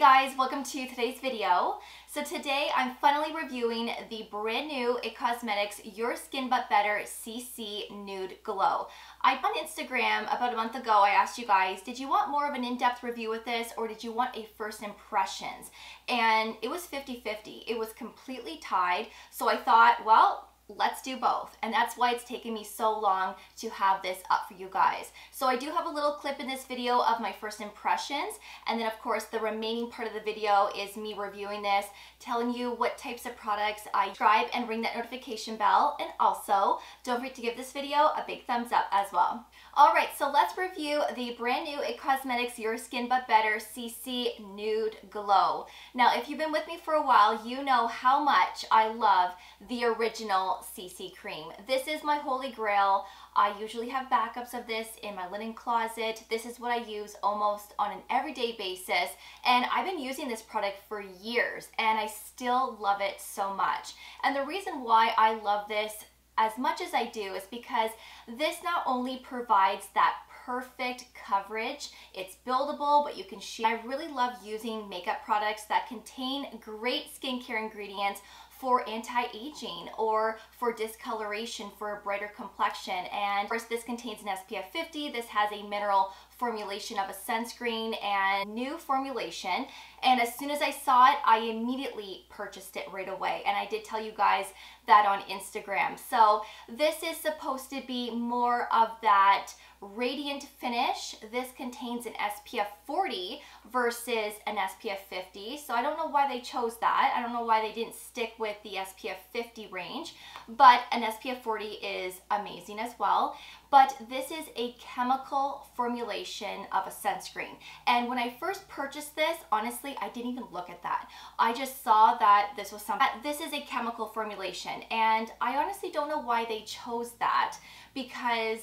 guys, welcome to today's video. So today I'm finally reviewing the brand new IT Cosmetics Your Skin But Better CC Nude Glow. On Instagram about a month ago, I asked you guys, did you want more of an in-depth review with this or did you want a first impressions? And it was 50-50. It was completely tied. So I thought, well, let's do both, and that's why it's taken me so long to have this up for you guys. So I do have a little clip in this video of my first impressions, and then of course the remaining part of the video is me reviewing this, telling you what types of products I subscribe and ring that notification bell, and also don't forget to give this video a big thumbs up as well. Alright, so let's review the brand new IT Cosmetics Your Skin But Better CC Nude Glow. Now if you've been with me for a while, you know how much I love the original CC cream. This is my holy grail. I usually have backups of this in my linen closet. This is what I use almost on an everyday basis, and I've been using this product for years and I still love it so much. And the reason why I love this as much as I do is because this not only provides that perfect coverage, it's buildable, but you can shoot. I really love using makeup products that contain great skincare ingredients for anti-aging or for discoloration for a brighter complexion. And of course this contains an SPF 50. This has a mineral formulation of a sunscreen and new formulation, and as soon as I saw it I immediately purchased it right away, and I did tell you guys that on Instagram. So this is supposed to be more of that radiant finish. This contains an SPF 40 versus an SPF 50, so I don't know why they chose that. I don't know why they didn't stick with the SPF 50 range, but an SPF 40 is amazing as well. But this is a chemical formulation of a sunscreen, and when I first purchased this, honestly I didn't even look at that. I just saw that this was something. This is a chemical formulation, and I honestly don't know why they chose that, because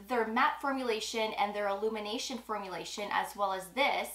their matte formulation and their illumination formulation, as well as this,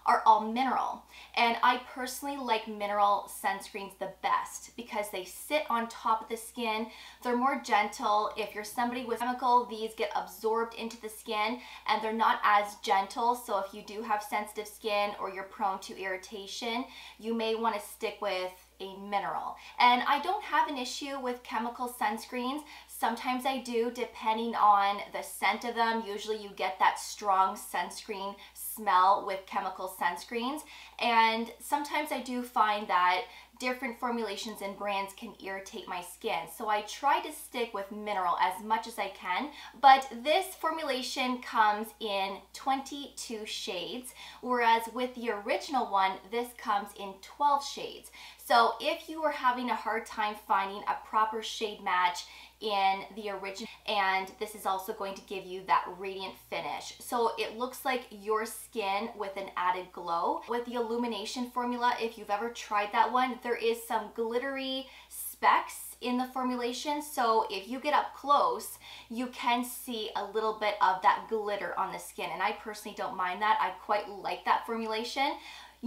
are all mineral. And I personally like mineral sunscreens the best because they sit on top of the skin. They're more gentle. If you're somebody with chemical, these get absorbed into the skin and they're not as gentle. So if you do have sensitive skin or you're prone to irritation, you may want to stick with a mineral. And I don't have an issue with chemical sunscreens. Sometimes I do, depending on the scent of them. Usually you get that strong sunscreen smell with chemical sunscreens, and sometimes I do find that different formulations and brands can irritate my skin, so I try to stick with mineral as much as I can. But this formulation comes in 22 shades, whereas with the original one this comes in 12 shades. So if you are having a hard time finding a proper shade match in the original, and this is also going to give you that radiant finish, so it looks like your skin with an added glow. With the illumination formula, if you've ever tried that one, there is some glittery specks in the formulation, so if you get up close you can see a little bit of that glitter on the skin, and I personally don't mind that. I quite like that formulation.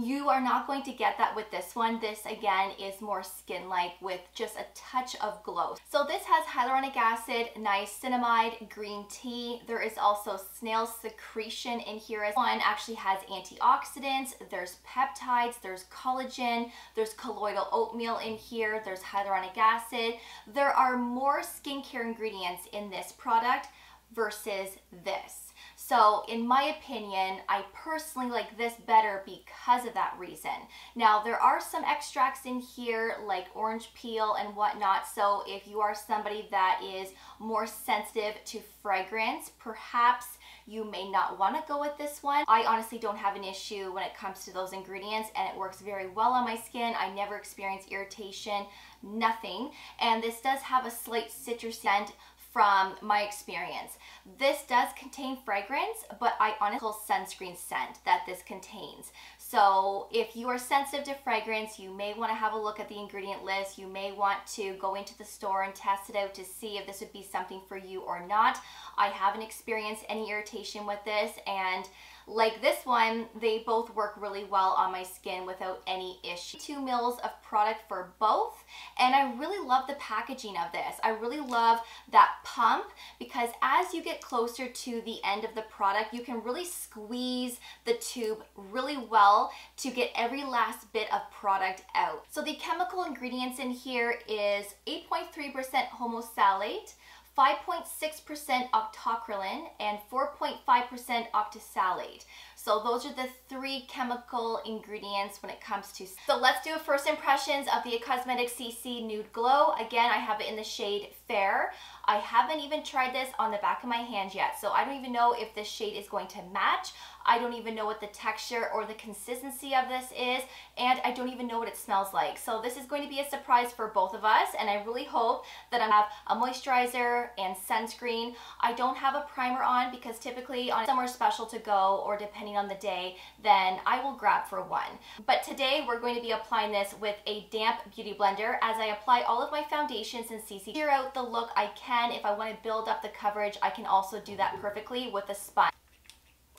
You are not going to get that with this one. This again is more skin-like with just a touch of glow. So this has hyaluronic acid, niacinamide, green tea. There is also snail secretion in here. This one actually has antioxidants, there's peptides, there's collagen, there's colloidal oatmeal in here, there's hyaluronic acid. There are more skincare ingredients in this product versus this. So in my opinion, I personally like this better because of that reason. Now there are some extracts in here like orange peel and whatnot, so if you are somebody that is more sensitive to fragrance, perhaps you may not want to go with this one. I honestly don't have an issue when it comes to those ingredients, and it works very well on my skin. I never experience irritation, nothing. And this does have a slight citrus scent from my experience. This does contain fragrance, but I honestly sunscreen scent that this contains. So if you are sensitive to fragrance, you may want to have a look at the ingredient list. You may want to go into the store and test it out to see if this would be something for you or not. I haven't experienced any irritation with this, and like this one, they both work really well on my skin without any issue. 2 mils of product for both, and I really love the packaging of this. I really love that pump because as you get closer to the end of the product, you can really squeeze the tube really well well to get every last bit of product out. So the chemical ingredients in here is 8.3% homosalate, 5.6% octocrylene, and 4.5% octisalate. So those are the 3 chemical ingredients when it comes to. So let's do a first impressions of the IT Cosmetics CC Nude Glow. Again, I have it in the shade Fair. I haven't even tried this on the back of my hand yet, so I don't even know if this shade is going to match. I don't even know what the texture or the consistency of this is, and I don't even know what it smells like. So this is going to be a surprise for both of us, and I really hope that I have a moisturizer and sunscreen. I don't have a primer on because typically on somewhere special to go or depending on the day, then I will grab for one. But today we're going to be applying this with a damp beauty blender as I apply all of my foundations in CC. Clear out the look I can. If I want to build up the coverage, I can also do that perfectly with a sponge.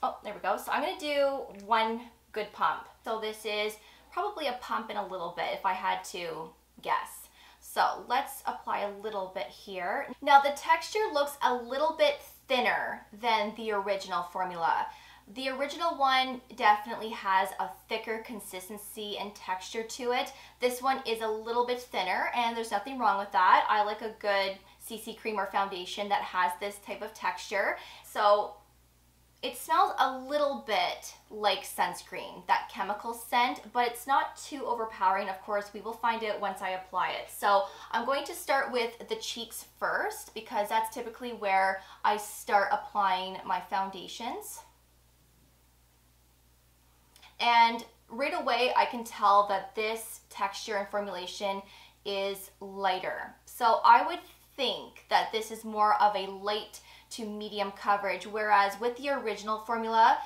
Oh, there we go. So I'm going to do one good pump. So this is probably a pump and a little bit if I had to guess. So let's apply a little bit here. Now the texture looks a little bit thinner than the original formula. The original one definitely has a thicker consistency and texture to it. This one is a little bit thinner, and there's nothing wrong with that. I like a good CC cream or foundation that has this type of texture. So it smells a little bit like sunscreen, that chemical scent, but it's not too overpowering. Of course, we will find it once I apply it. So I'm going to start with the cheeks first because that's typically where I start applying my foundations. And right away, I can tell that this texture and formulation is lighter. So I would think that this is more of a light to medium coverage, whereas with the original formula,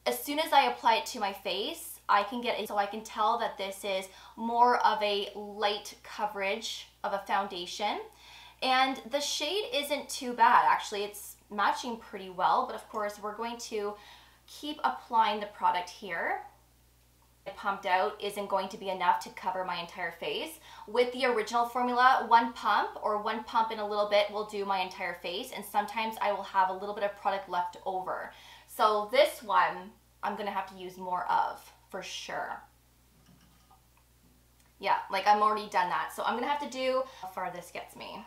as soon as I apply it to my face, I can tell that this is more of a light coverage of a foundation. And the shade isn't too bad, actually. It's matching pretty well, but of course, we're going to keep applying the product here. Pumped out isn't going to be enough to cover my entire face. With the original formula, one pump and a little bit will do my entire face, and sometimes I will have a little bit of product left over. So this one, I'm gonna have to use more of, for sure. Yeah, like I'm already done that. So I'm gonna have to do how far this gets me.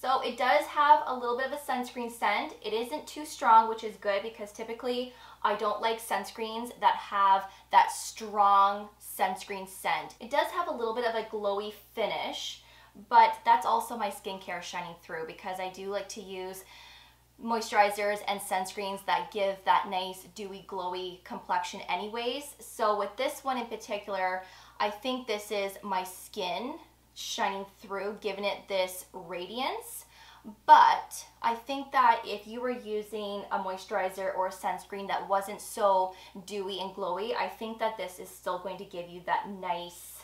So it does have a little bit of a sunscreen scent. It isn't too strong, which is good because typically I don't like sunscreens that have that strong sunscreen scent. It does have a little bit of a glowy finish, but that's also my skincare shining through because I do like to use moisturizers and sunscreens that give that nice dewy glowy complexion anyways. So with this one in particular, I think this is my skin shining through, giving it this radiance. But I think that if you were using a moisturizer or a sunscreen that wasn't so dewy and glowy, I think that this is still going to give you that nice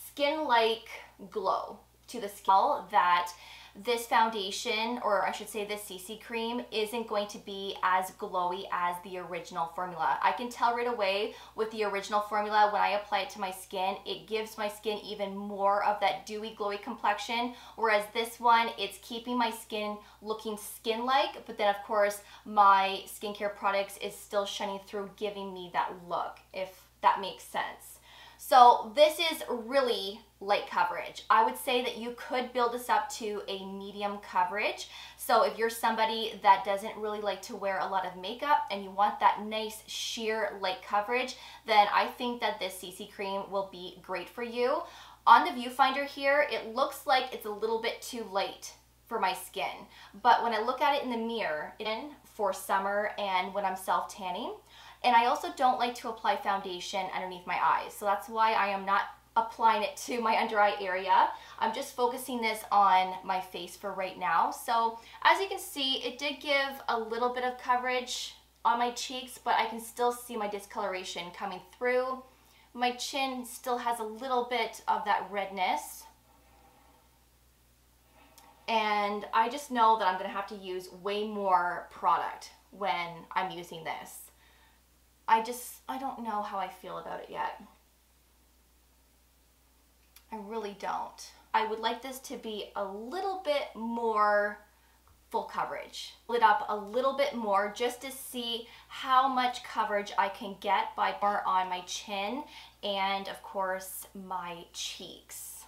skin-like glow to the skin that this foundation, or I should say this CC cream, isn't going to be as glowy as the original formula. I can tell right away with the original formula when I apply it to my skin, it gives my skin even more of that dewy, glowy complexion, whereas this one, it's keeping my skin looking skin-like, but then of course, my skincare products is still shining through, giving me that look, if that makes sense. So this is really light coverage. I would say that you could build this up to a medium coverage. So if you're somebody that doesn't really like to wear a lot of makeup and you want that nice sheer light coverage, then I think that this CC cream will be great for you. On the viewfinder here, it looks like it's a little bit too light for my skin. But when I look at it in the mirror, for summer and when I'm self-tanning, and I also don't like to apply foundation underneath my eyes. So that's why I am not applying it to my under eye area. I'm just focusing this on my face for right now. So as you can see, it did give a little bit of coverage on my cheeks, but I can still see my discoloration coming through. My chin still has a little bit of that redness. And I just know that I'm gonna have to use way more product when I'm using this. I don't know how I feel about it yet. I really don't. I would like this to be a little bit more full coverage. Lit up a little bit more just to see how much coverage I can get by more on my chin and of course my cheeks.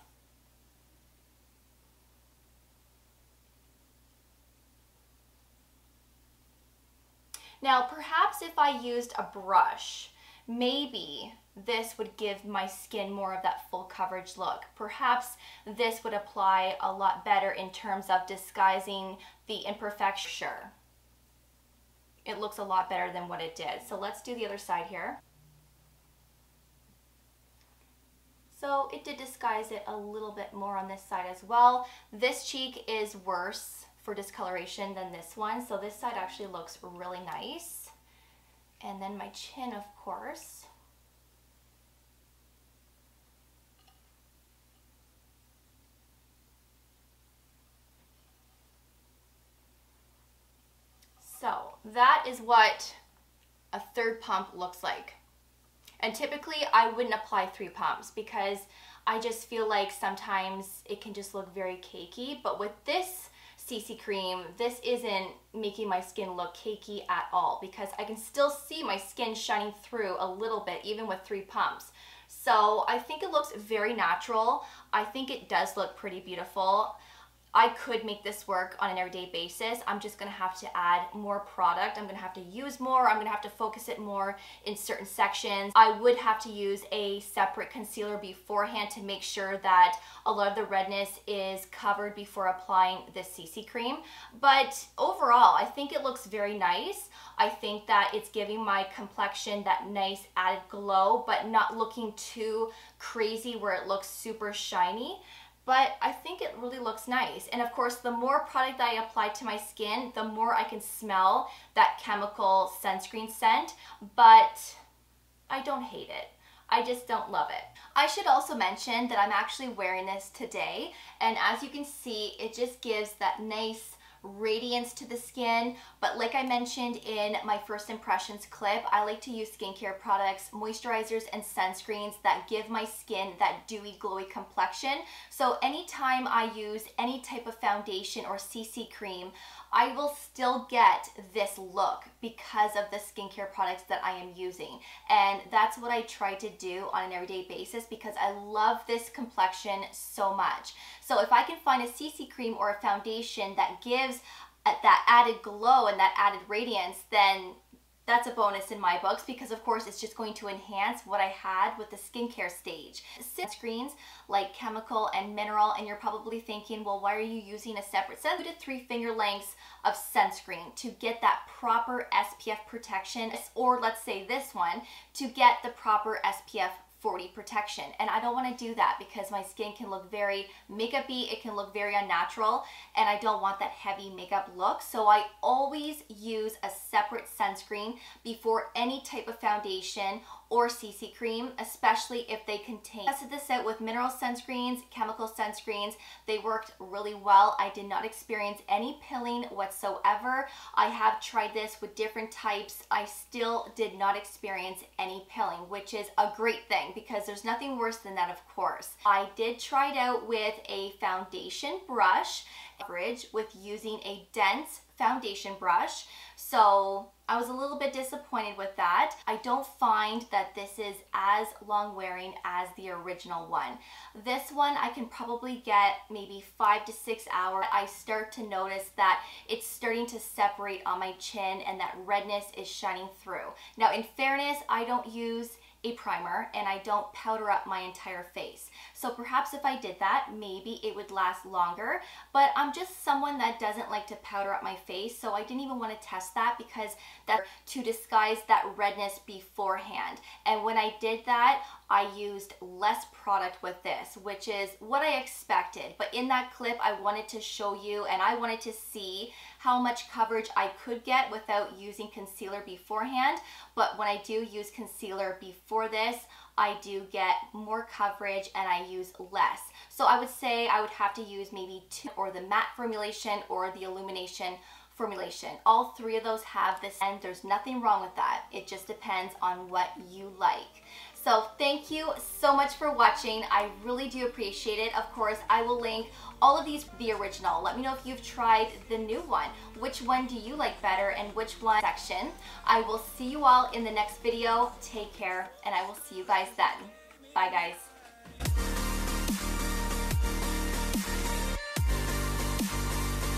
Now perhaps if I used a brush, maybe this would give my skin more of that full coverage look. Perhaps this would apply a lot better in terms of disguising the imperfection. It looks a lot better than what it did. So let's do the other side here. So it did disguise it a little bit more on this side as well. This cheek is worse for discoloration than this one. So this side actually looks really nice. And then my chin, of course. So that is what a third pump looks like. And typically I wouldn't apply 3 pumps because I just feel like sometimes it can just look very cakey. But with this CC cream, this isn't making my skin look cakey at all because I can still see my skin shining through a little bit even with 3 pumps. So I think it looks very natural. I think it does look pretty beautiful. I could make this work on an everyday basis. I'm just gonna have to add more product. I'm gonna have to use more. I'm gonna have to focus it more in certain sections. I would have to use a separate concealer beforehand to make sure that a lot of the redness is covered before applying this CC cream. But overall, I think it looks very nice. I think that it's giving my complexion that nice added glow, but not looking too crazy where it looks super shiny. But I think it really looks nice. And of course, the more product that I apply to my skin, the more I can smell that chemical sunscreen scent, but I don't hate it. I just don't love it. I should also mention that I'm actually wearing this today, and as you can see, it just gives that nice radiance to the skin. But like I mentioned in my first impressions clip, I like to use skincare products, moisturizers, and sunscreens that give my skin that dewy, glowy complexion. So anytime I use any type of foundation or CC cream, I will still get this look because of the skincare products that I am using. And that's what I try to do on an everyday basis because I love this complexion so much. So if I can find a CC cream or a foundation that gives that added glow and that added radiance, then that's a bonus in my books because of course it's just going to enhance what I had with the skincare stage. Sunscreens like chemical and mineral, and you're probably thinking, well, why are you using a separate 2 to 3 finger lengths of sunscreen to get that proper SPF protection, or let's say this one, to get the proper SPF 40 protection. And I don't want to do that because my skin can look very makeup-y, it can look very unnatural, and I don't want that heavy makeup look. So I always use a separate sunscreen before any type of foundation or CC cream, especially if they contain. I tested this out with mineral sunscreens, chemical sunscreens. They worked really well. I did not experience any pilling whatsoever. I have tried this with different types. I still did not experience any pilling, which is a great thing because there's nothing worse than that, of course. I did try it out with a foundation brush, with using a dense foundation brush. So I was a little bit disappointed with that. I don't find that this is as long wearing as the original one. This one I can probably get maybe 5 to 6 hours. I start to notice that it's starting to separate on my chin and that redness is shining through. Now in fairness, I don't use a primer and I don't powder up my entire face. So perhaps if I did that, maybe it would last longer, but I'm just someone that doesn't like to powder up my face, so I didn't even want to test that because that's to disguise that redness beforehand. And when I did that, I used less product with this, which is what I expected. But in that clip, I wanted to show you and I wanted to see how much coverage I could get without using concealer beforehand. But when I do use concealer before this, I do get more coverage and I use less. So I would say I would have to use maybe 2, or the matte formulation or the illumination formulation. All 3 of those have this, and there's nothing wrong with that. It just depends on what you like. So thank you so much for watching. I really do appreciate it. Of course, I will link all of these, the original. Let me know if you've tried the new one. Which one do you like better and which one section? I will see you all in the next video. Take care, and I will see you guys then. Bye, guys.